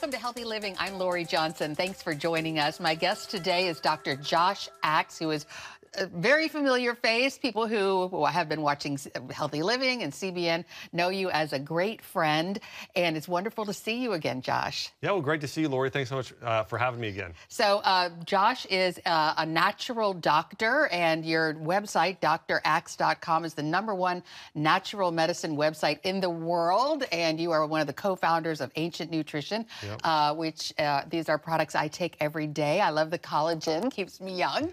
Welcome to Healthy Living. I'm Lori Johnson. Thanks for joining us. My guest today is Dr. Josh Axe, who is a very familiar face. People who have been watching Healthy Living and CBN know you as a great friend, and it's wonderful to see you again, Josh. Yeah, well, great to see you, Lori. Thanks so much for having me again. So Josh is a natural doctor, and your website, draxe.com, is the #1 natural medicine website in the world, and you are one of the co-founders of Ancient Nutrition, which these are products I take every day. I love the collagen, keeps me young,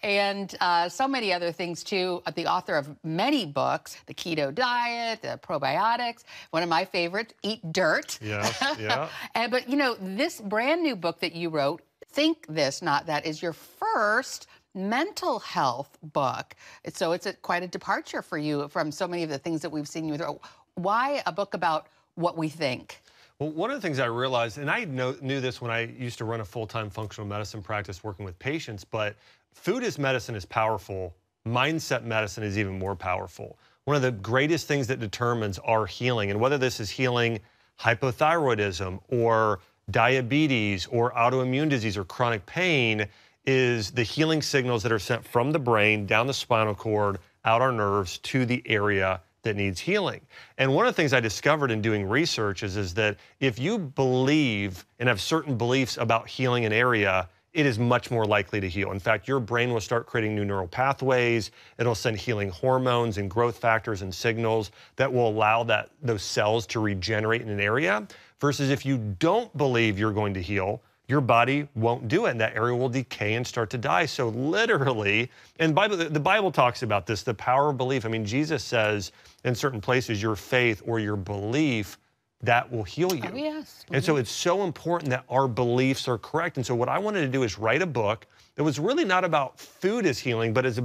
and so many other things too. The author of many books, the keto diet, the probiotics. One of my favorites, Eat Dirt. Yeah. But you know, this brand new book that you wrote, Think This, Not That, is your first mental health book. So it's quite a departure for you from so many of the things that we've seen you through. Why a book about what we think? Well, one of the things I realized, and I knew this when I used to run a full-time functional medicine practice working with patients, but food as medicine is powerful. Mindset medicine is even more powerful. One of the greatest things that determines our healing, and whether this is healing hypothyroidism or diabetes or autoimmune disease or chronic pain, is the healing signals that are sent from the brain down the spinal cord, out our nerves to the area that needs healing. And one of the things I discovered in doing research is that if you believe and have certain beliefs about healing an area, it is much more likely to heal. In fact, your brain will start creating new neural pathways. It'll send healing hormones and growth factors and signals that will allow those cells to regenerate in an area. Versus if you don't believe you're going to heal, your body won't do it, and that area will decay and start to die. So literally, and the Bible talks about this, the power of belief. I mean, Jesus says in certain places, your faith or your belief, that will heal you. Oh, yes. And so it's so important that our beliefs are correct. And so what I wanted to do is write a book that was really not about food as healing, but it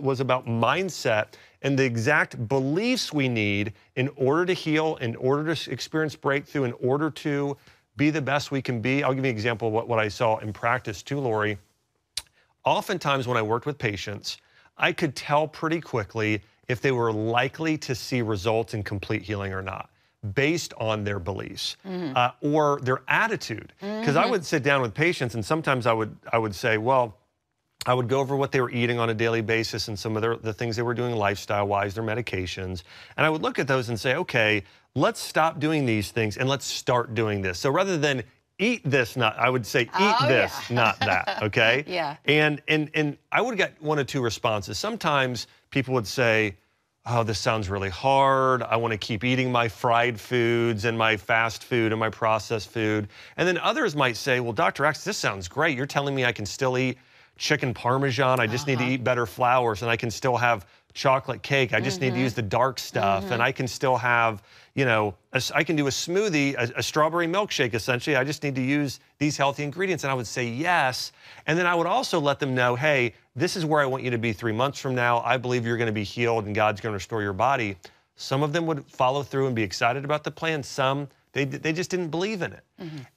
was about mindset and the exact beliefs we need in order to heal, in order to experience breakthrough, in order to be the best we can be. I'll give you an example of what I saw in practice too, Lori. Oftentimes when I worked with patients, I could tell pretty quickly if they were likely to see results in complete healing or not, based on their beliefs or their attitude. Because I would sit down with patients, and sometimes I would say, well, I would go over what they were eating on a daily basis and some of the things they were doing lifestyle-wise, their medications. And I would look at those and say, okay, let's stop doing these things and let's start doing this. So rather than eat this, I would say eat this, not that, okay? Yeah. And I would get one of two responses. Sometimes people would say, oh, this sounds really hard. I want to keep eating my fried foods and my fast food and my processed food. And then others might say, well, Dr. Axe, this sounds great. You're telling me I can still eat chicken Parmesan. I just need to eat better flours, and I can still have chocolate cake. I just need to use the dark stuff, and I can still have, you know, I can do a smoothie, a strawberry milkshake, essentially. I just need to use these healthy ingredients. And I would say yes. And then I would also let them know, hey, this is where I want you to be 3 months from now. I believe you're going to be healed and God's going to restore your body. Some of them would follow through and be excited about the plan. Some, they just didn't believe in it.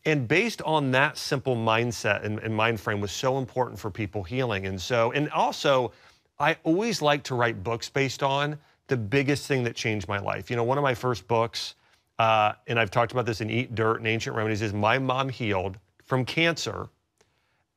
And based on that simple mindset and mind frame was so important for people healing. And also, I always like to write books based on the biggest thing that changed my life. You know, one of my first books, and I've talked about this in Eat Dirt and Ancient Remedies, is My Mom Healed from Cancer.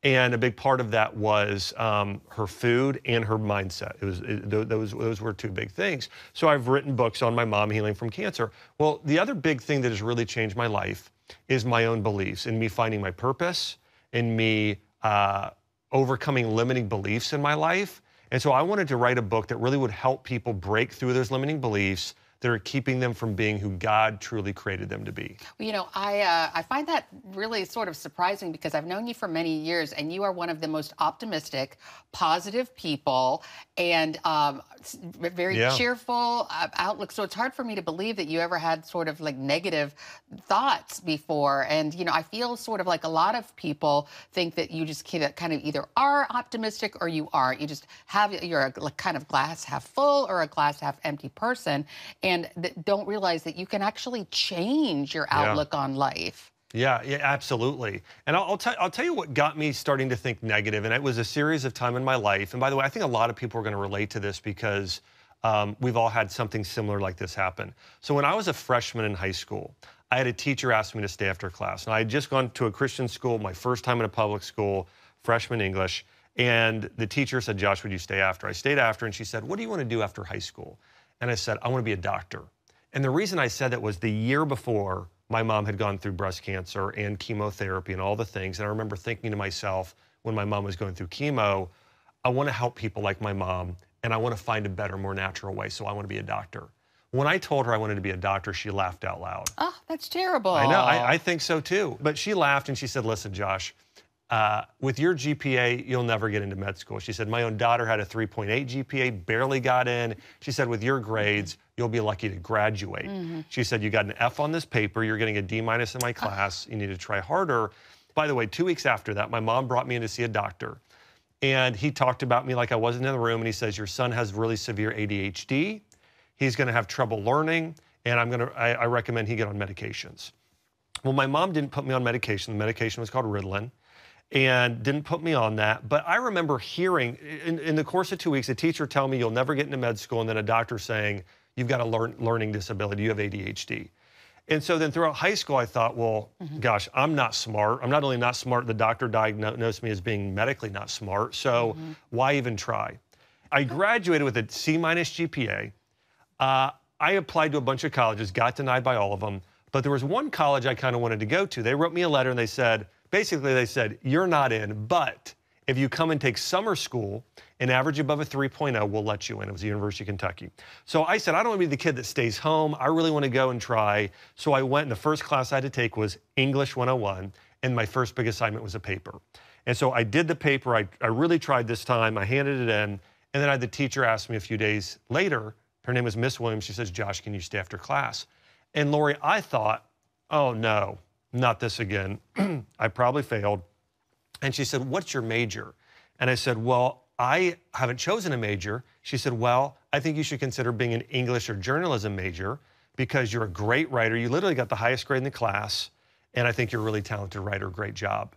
And a big part of that was her food and her mindset. Those were two big things. So I've written books on my mom healing from cancer. Well, the other big thing that has really changed my life is my own beliefs and me finding my purpose and me overcoming limiting beliefs in my life. And so I wanted to write a book that really would help people break through those limiting beliefs that are keeping them from being who God truly created them to be. Well, you know, I find that really sort of surprising because I've known you for many years, and you are one of the most optimistic, positive people, and very cheerful outlook. So it's hard for me to believe that you ever had sort of like negative thoughts before. And, you know, I feel sort of like a lot of people think that you just kind of either are optimistic or you aren't. You just you're a kind of glass half full or a glass half empty person. And don't realize that you can actually change your outlook on life. Yeah, absolutely. And I'll tell you what got me starting to think negative, and it was a series of time in my life. And by the way, I think a lot of people are going to relate to this because we've all had something similar like this happen. So when I was a freshman in high school, I had a teacher ask me to stay after class. And I had just gone to a Christian school, my first time in a public school, freshman English. And the teacher said, Josh, would you stay after? I stayed after, and she said, what do you want to do after high school? And I said, I want to be a doctor. And the reason I said that was the year before, my mom had gone through breast cancer and chemotherapy and all the things. And I remember thinking to myself, when my mom was going through chemo, I want to help people like my mom, and I want to find a better, more natural way, so I want to be a doctor. When I told her I wanted to be a doctor, she laughed out loud. Oh, that's terrible. I know, I think so too. But she laughed and she said, listen, Josh, with your GPA, you'll never get into med school. She said, my own daughter had a 3.8 GPA, barely got in. She said, with your grades, you'll be lucky to graduate. She said, you got an F on this paper, you're getting a D- in my class, you need to try harder. By the way, 2 weeks after that, my mom brought me in to see a doctor. And he talked about me like I wasn't in the room, and he says, your son has really severe ADHD. He's going to have trouble learning, and I recommend he get on medications. Well, my mom didn't put me on medication. The medication was called Ritalin, and didn't put me on that. But I remember hearing, in the course of 2 weeks, a teacher tell me, you'll never get into med school, and then a doctor saying, you've got a learning disability, you have ADHD. And so then throughout high school, I thought, well, gosh, I'm not smart. I'm not only not smart, the doctor diagnosed me as being medically not smart, so why even try? I graduated with a C- GPA. I applied to a bunch of colleges, got denied by all of them, but there was one college I kind of wanted to go to. They wrote me a letter and they said, basically they said, you're not in, but if you come and take summer school and average above a 3.0, we'll let you in. It was the University of Kentucky. So I said, I don't want to be the kid that stays home. I really want to go and try. So I went, and the first class I had to take was English 101, and my first big assignment was a paper. And so I did the paper. I really tried this time. I handed it in, and then I had the teacher ask me a few days later. Her name was Miss Williams. She says, Josh, can you stay after class? And Lori, I thought, oh no, not this again. I probably failed. And she said, what's your major? And I said, well, I haven't chosen a major. She said, well, I think you should consider being an English or journalism major because you're a great writer. You literally got the highest grade in the class, and I think you're a really talented writer, great job.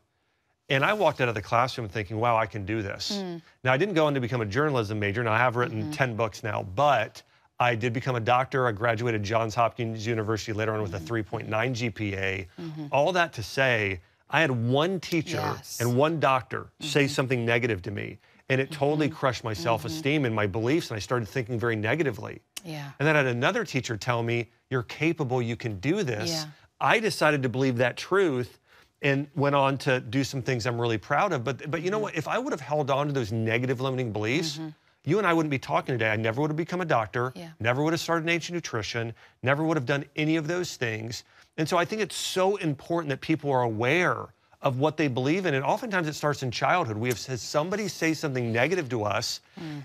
And I walked out of the classroom thinking, wow, I can do this. Now, I didn't go on to become a journalism major. Now, I have written 10 books now, but I did become a doctor. I graduated Johns Hopkins University later on with a 3.9 GPA. All that to say, I had one teacher and one doctor say something negative to me, and it totally crushed my self-esteem and my beliefs, and I started thinking very negatively. And then I had another teacher tell me, you're capable, you can do this. I decided to believe that truth and went on to do some things I'm really proud of. But you know what? If I would have held on to those negative limiting beliefs, you and I wouldn't be talking today. I never would have become a doctor, never would have started an ancient nutrition, never would have done any of those things. And so I think it's so important that people are aware of what they believe in. And oftentimes it starts in childhood. We have had somebody say something negative to us,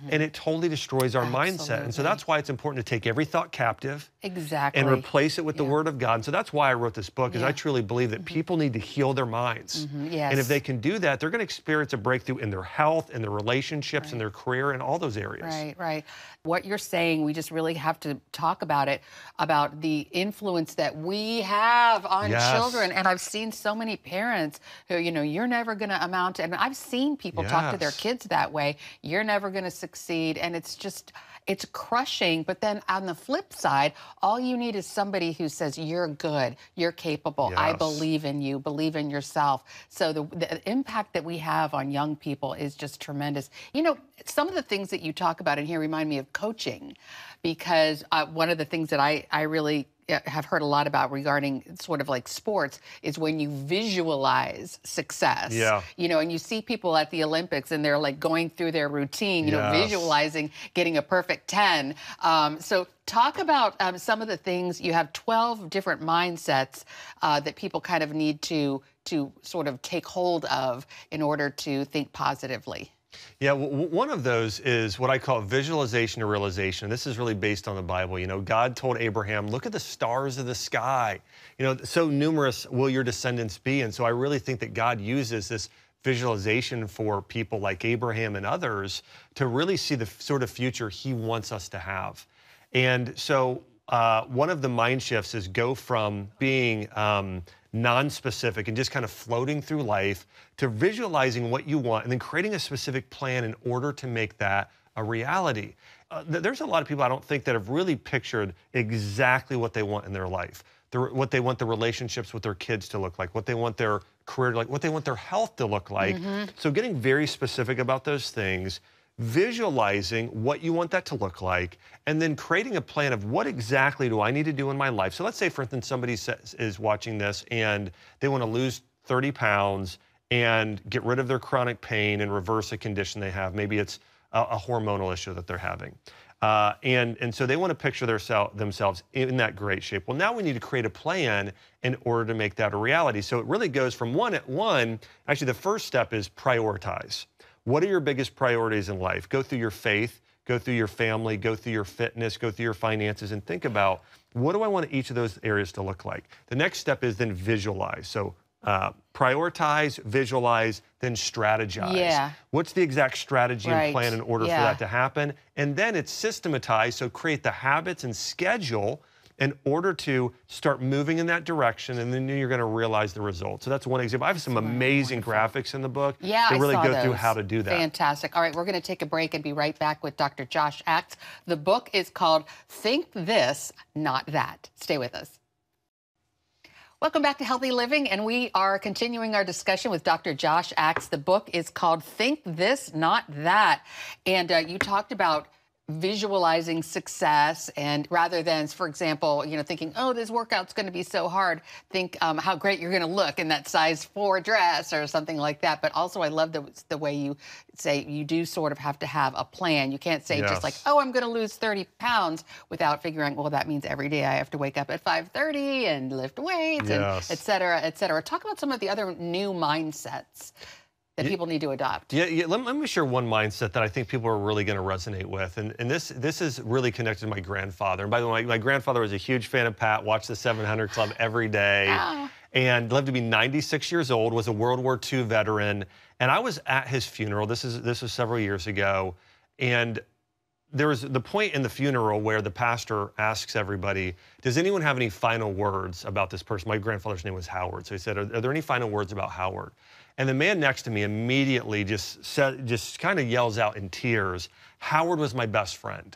and it totally destroys our mindset. And so that's why it's important to take every thought captive and replace it with the Word of God. And so that's why I wrote this book, is I truly believe that people need to heal their minds. And if they can do that, they're going to experience a breakthrough in their health, in their relationships, in their career, and all those areas. Right. What you're saying, we just really have to talk about it, about the influence that we have on children. And I've seen so many parents who, you know, you're never going to amount to, and I've seen people talk to their kids that way, you're never going to succeed. And it's just, it's crushing. But then on the flip side, all you need is somebody who says, you're good, you're capable, I believe in you, believe in yourself. So the impact that we have on young people is just tremendous. You know, some of the things that you talk about in here remind me of coaching, because one of the things that I really have heard a lot about regarding sort of like sports is when you visualize success. You know, and you see people at the Olympics and they're like going through their routine, you know, visualizing getting a perfect 10. So talk about some of the things. You have 12 different mindsets that people kind of need to sort of take hold of in order to think positively. Yeah, one of those is what I call visualization or realization. This is really based on the Bible. You know, God told Abraham, look at the stars of the sky. You know, so numerous will your descendants be. And so I really think that God uses this visualization for people like Abraham and others to really see the sort of future he wants us to have. And so one of the mind shifts is go from being non-specific and just kind of floating through life to visualizing what you want and then creating a specific plan in order to make that a reality. there's a lot of people I don't think that have really pictured exactly what they want in their life, what they want the relationships with their kids to look like, what they want their career to like, what they want their health to look like. So getting very specific about those things, visualizing what you want that to look like, and then creating a plan of what exactly do I need to do in my life. So let's say, for instance, somebody is watching this and they want to lose 30 pounds and get rid of their chronic pain and reverse a condition they have. Maybe it's a hormonal issue that they're having. And so they want to picture themselves in that great shape. Well, now we need to create a plan in order to make that a reality. So it really goes from actually the first step is prioritize. What are your biggest priorities in life? Go through your faith, go through your family, go through your fitness, go through your finances, and think about, what do I want each of those areas to look like? The next step is then visualize. So prioritize, visualize, then strategize. Yeah. What's the exact strategy and plan in order for that to happen? And then it's systematized, so create the habits and schedule in order to start moving in that direction, and then you're going to realize the results. So that's one example. I have some amazing graphics in the book that really go through how to do that. Fantastic. All right, we're going to take a break and be right back with Dr. Josh Axe. The book is called Think This, Not That. Stay with us. Welcome back to Healthy Living, and we are continuing our discussion with Dr. Josh Axe. The book is called Think This, Not That. And you talked about visualizing success, and rather than, for example, thinking, oh, this workout's going to be so hard, think how great you're going to look in that size 4 dress or something like that. But also, I love the way you say you do sort of have to have a plan. You can't say just like, oh, I'm going to lose 30 pounds without figuring, well, that means every day I have to wake up at 5:30 and lift weights, and et cetera, et cetera. Talk about some of the other new mindsets that people need to adopt. Let me share one mindset that I think people are really going to resonate with. And this is really connected to my grandfather. And by the way, my grandfather was a huge fan of Pat, watched the 700 Club every day, and lived to be 96 years old, was a World War II veteran. And I was at his funeral. This was several years ago. And there was the point in the funeral where the pastor asks everybody, does anyone have any final words about this person? My grandfather's name was Howard. So he said, are there any final words about Howard? And the man next to me immediately just kind of yells out in tears, Howard was my best friend.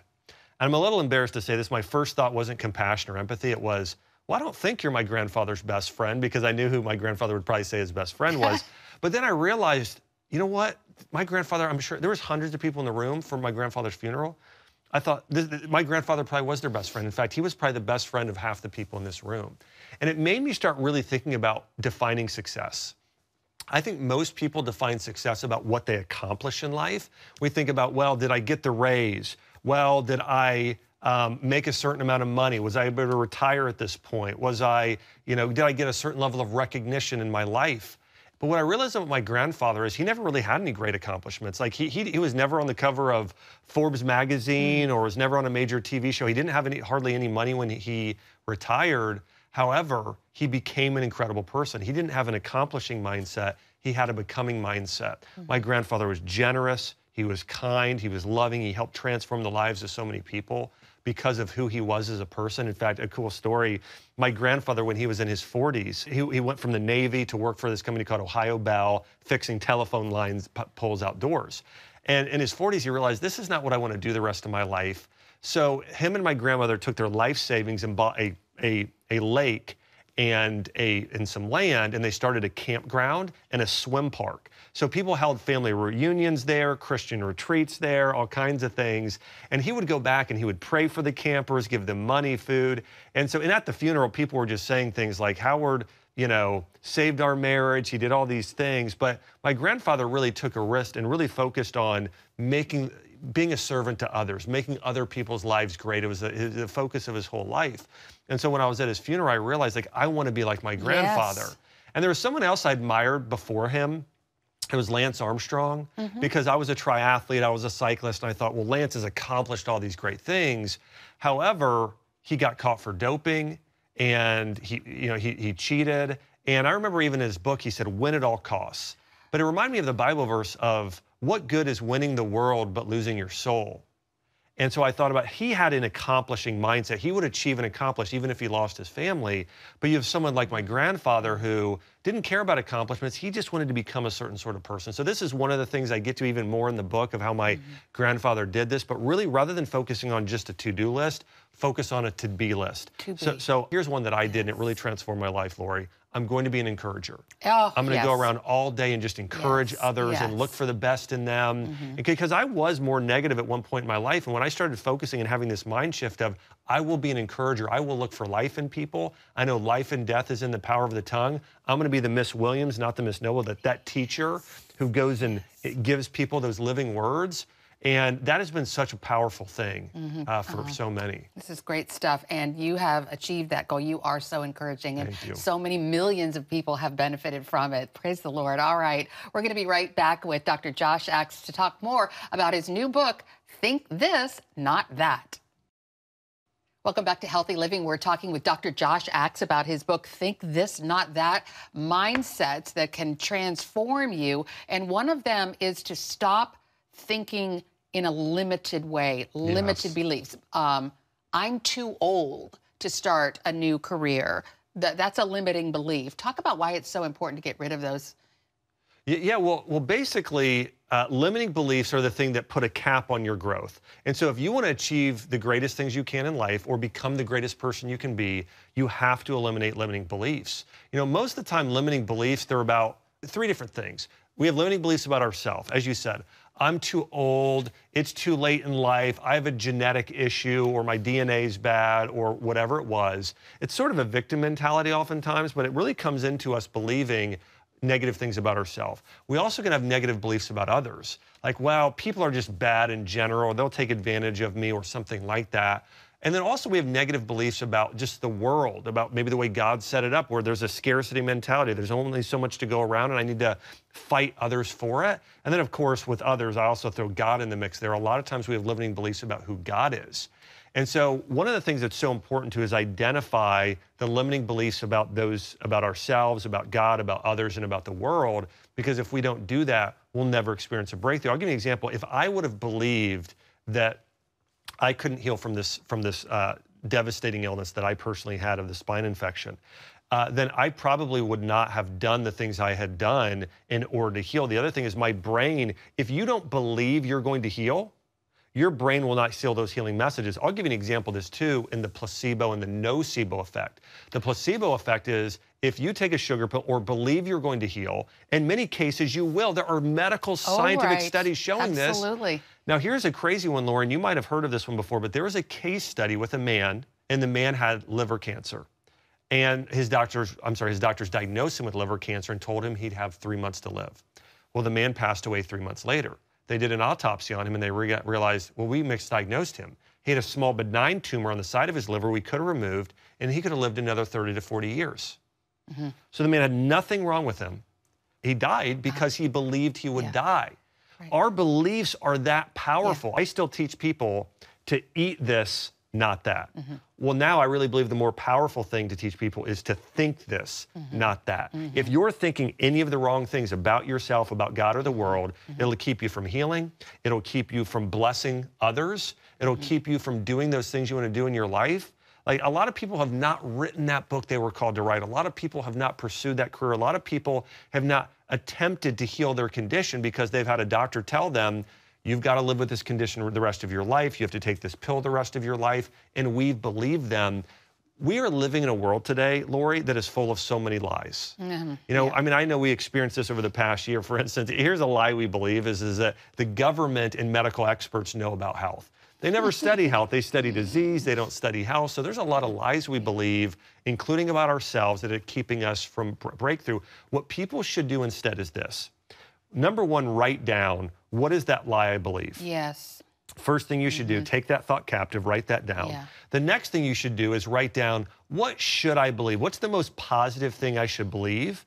And I'm a little embarrassed to say this. My first thought wasn't compassion or empathy. It was, well, I don't think you're my grandfather's best friend, because I knew who my grandfather would probably say his best friend was. But then I realized, you know what? My grandfather, I'm sure there was hundreds of people in the room for my grandfather's funeral. I thought my grandfather probably was their best friend. In fact, he was probably the best friend of half the people in this room. And it made me start really thinking about defining success. I think most people define success about what they accomplish in life. We think about, well, did I get the raise? Well, did I make a certain amount of money? Was I able to retire at this point? Was I, did I get a certain level of recognition in my life? But what I realized about my grandfather is he never really had any great accomplishments. Like he was never on the cover of Forbes magazine or was never on a major TV show. He didn't have hardly any money when he retired. However, he became an incredible person. He didn't have an accomplishing mindset. He had a becoming mindset. My grandfather was generous. He was kind. He was loving. He helped transform the lives of so many people because of who he was as a person. In fact, a cool story, my grandfather, when he was in his 40s, he went from the Navy to work for this company called Ohio Bell, fixing telephone lines, poles outdoors. And in his 40s, he realized, this is not what I want to do the rest of my life. So him and my grandmother took their life savings and bought a lake and some land, and they started a campground and a swim park. So people held family reunions there, Christian retreats there, all kinds of things. And he would go back and he would pray for the campers, give them money, food. And at the funeral, people were just saying things like, Howard, saved our marriage. He did all these things. But my grandfather really took a risk and really focused on being a servant to others, making other people's lives great. It was the focus of his whole life. And so when I was at his funeral, I realized, I want to be like my grandfather. And there was someone else I admired before him. It was Lance Armstrong, because I was a triathlete, I was a cyclist, and I thought, well, Lance has accomplished all these great things. However, he got caught for doping, and he cheated. And I remember even in his book, he said, win at all costs. But it reminded me of the Bible verse of, what good is winning the world but losing your soul? And so I thought about, he had an accomplishing mindset. He would achieve and accomplish even if he lost his family. But you have someone like my grandfather who didn't care about accomplishments. He just wanted to become a certain sort of person. So this is one of the things I get to even more in the book of how my grandfather did this. But really, rather than focusing on just a to-do list, focus on a to-be list. So here's one that I did, and it really transformed my life, Lori. I'm going to be an encourager. Oh, I'm going to go around all day and just encourage others and look for the best in them. Because I was more negative at one point in my life. And when I started focusing and having this mind shift of, I will be an encourager. I will look for life in people. I know life and death is in the power of the tongue. I'm going to be the Miss Williams, not the Miss Noble, that teacher who goes and it gives people those living words. And that has been such a powerful thing for so many. This is great stuff, and you have achieved that goal. You are so encouraging, and so many millions of people have benefited from it. Praise the Lord. All right, we're going to be right back with Dr. Josh Axe to talk more about his new book, Think This, Not That. Welcome back to Healthy Living. We're talking with Dr. Josh Axe about his book, Think This, Not That, Mindsets that can transform you. And one of them is to stop thinking in a limited way, limited beliefs. I'm too old to start a new career. That's a limiting belief. Talk about why it's so important to get rid of those. Yeah, well, basically, limiting beliefs are the thing that put a cap on your growth. And so if you want to achieve the greatest things you can in life or become the greatest person you can be, you have to eliminate limiting beliefs. You know, most of the time, limiting beliefs, they're about three different things. We have limiting beliefs about ourselves, as you said. I'm too old, it's too late in life, I have a genetic issue, or my DNA's bad, or whatever it was. It's sort of a victim mentality oftentimes, but it really comes into us believing negative things about ourselves. We also can have negative beliefs about others. Like, well, people are just bad in general, they'll take advantage of me, or something like that. And then also we have negative beliefs about just the world, about maybe the way God set it up, where there's a scarcity mentality. There's only so much to go around, and I need to fight others for it. And then, of course, with others, I also throw God in the mix there. A lot of times we have limiting beliefs about who God is. And so one of the things that's so important to is identify the limiting beliefs about ourselves, about God, about others, and about the world, because if we don't do that, we'll never experience a breakthrough. I'll give you an example. If I would have believed that I couldn't heal from this devastating illness that I personally had of the spine infection, then I probably would not have done the things I had done in order to heal. The other thing is my brain, if you don't believe you're going to heal, your brain will not seal those healing messages. I'll give you an example of this too in the placebo and the nocebo effect. The placebo effect is if you take a sugar pill or believe you're going to heal, in many cases you will. There are medical scientific studies showing this. Absolutely. Now here's a crazy one, Lauren. You might have heard of this one before, but there was a case study with a man, and the man had liver cancer. And his doctors diagnosed him with liver cancer and told him he'd have 3 months to live. Well, the man passed away 3 months later. They did an autopsy on him, and they realized, well, we misdiagnosed him. He had a small benign tumor on the side of his liver we could have removed, and he could have lived another 30 to 40 years. So the man had nothing wrong with him. He died because he believed he would die. Right. Our beliefs are that powerful. I still teach people to eat this, not that. Well, now I really believe the more powerful thing to teach people is to think this, not that. If you're thinking any of the wrong things about yourself, about God or the world, it'll keep you from healing. It'll keep you from blessing others. It'll keep you from doing those things you want to do in your life. Like, a lot of people have not written that book they were called to write. A lot of people have not pursued that career. A lot of people have not attempted to heal their condition because they've had a doctor tell them, you've got to live with this condition the rest of your life. You have to take this pill the rest of your life. And we've believed them. We are living in a world today, Lori, that is full of so many lies. You know, I mean, I know we experienced this over the past year. For instance, here's a lie we believe is that the government and medical experts know about health. They never study health. They study disease. They don't study health. So there's a lot of lies we believe, including about ourselves, that are keeping us from breakthrough. What people should do instead is this. Number one, write down, what is that lie I believe? Yes. First thing you should do, take that thought captive, write that down. The next thing you should do is write down, what should I believe? What's the most positive thing I should believe?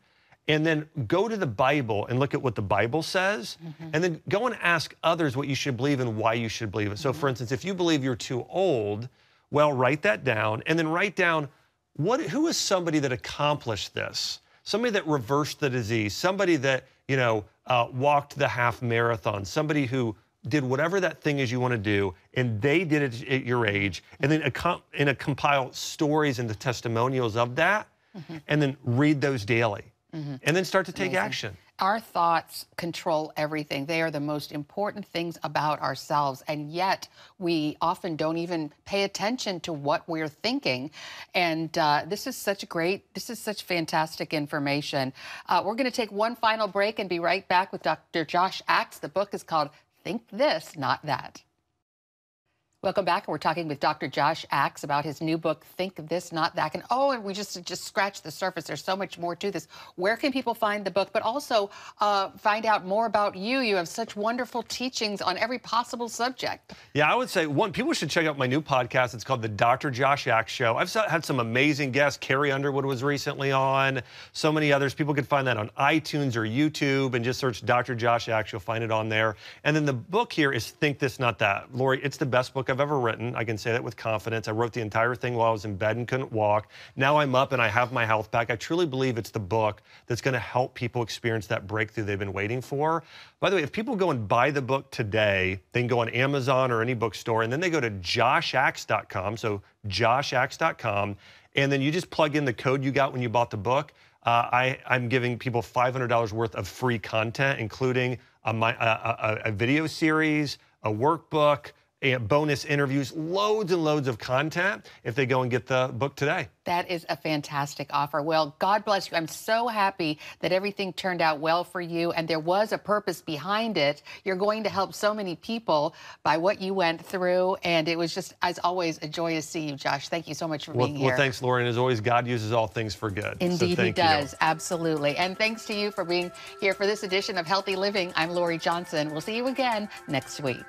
And then go to the Bible and look at what the Bible says, and then go and ask others what you should believe and why you should believe it. So for instance, if you believe you're too old, well, write that down, and then write down, who is somebody that accomplished this? Somebody that reversed the disease, somebody that, walked the half marathon, somebody who did whatever that thing is you want to do, and they did it at your age, and then compile stories and the testimonials of that, and then read those daily, and then start to take action. Our thoughts control everything. They are the most important things about ourselves, and yet we often don't even pay attention to what we're thinking. And this is such fantastic information. We're going to take one final break and be right back with Dr. Josh Axe. The book is called Think This, Not That. Welcome back. We're talking with Dr. Josh Axe about his new book, Think This, Not That. And we just scratched the surface. There's so much more to this. Where can people find the book, but also find out more about you? You have such wonderful teachings on every possible subject. Yeah, I would say, people should check out my new podcast. It's called The Dr. Josh Axe Show. I've had some amazing guests. Carrie Underwood was recently on. So many others. People can find that on iTunes or YouTube and just search Dr. Josh Axe. You'll find it on there. And then the book here is Think This, Not That. Lori, it's the best book I've ever written. I can say that with confidence. I wrote the entire thing while I was in bed and couldn't walk. Now I'm up and I have my health back. I truly believe it's the book that's going to help people experience that breakthrough they've been waiting for. By the way, if people go and buy the book today, they can go on Amazon or any bookstore, and then they go to joshaxe.com, so joshaxe.com, and then you just plug in the code you got when you bought the book. I'm giving people $500 worth of free content, including a video series, a workbook, and bonus interviews, loads and loads of content if they go and get the book today. That is a fantastic offer. Well, God bless you. I'm so happy that everything turned out well for you, and there was a purpose behind it. You're going to help so many people by what you went through, and it was just, as always, a joy to see you, Josh. Thank you so much for being here. Well, thanks, Lauren. As always, God uses all things for good. Indeed, He does. Absolutely. And thanks to you for being here for this edition of Healthy Living. I'm Lori Johnson. We'll see you again next week.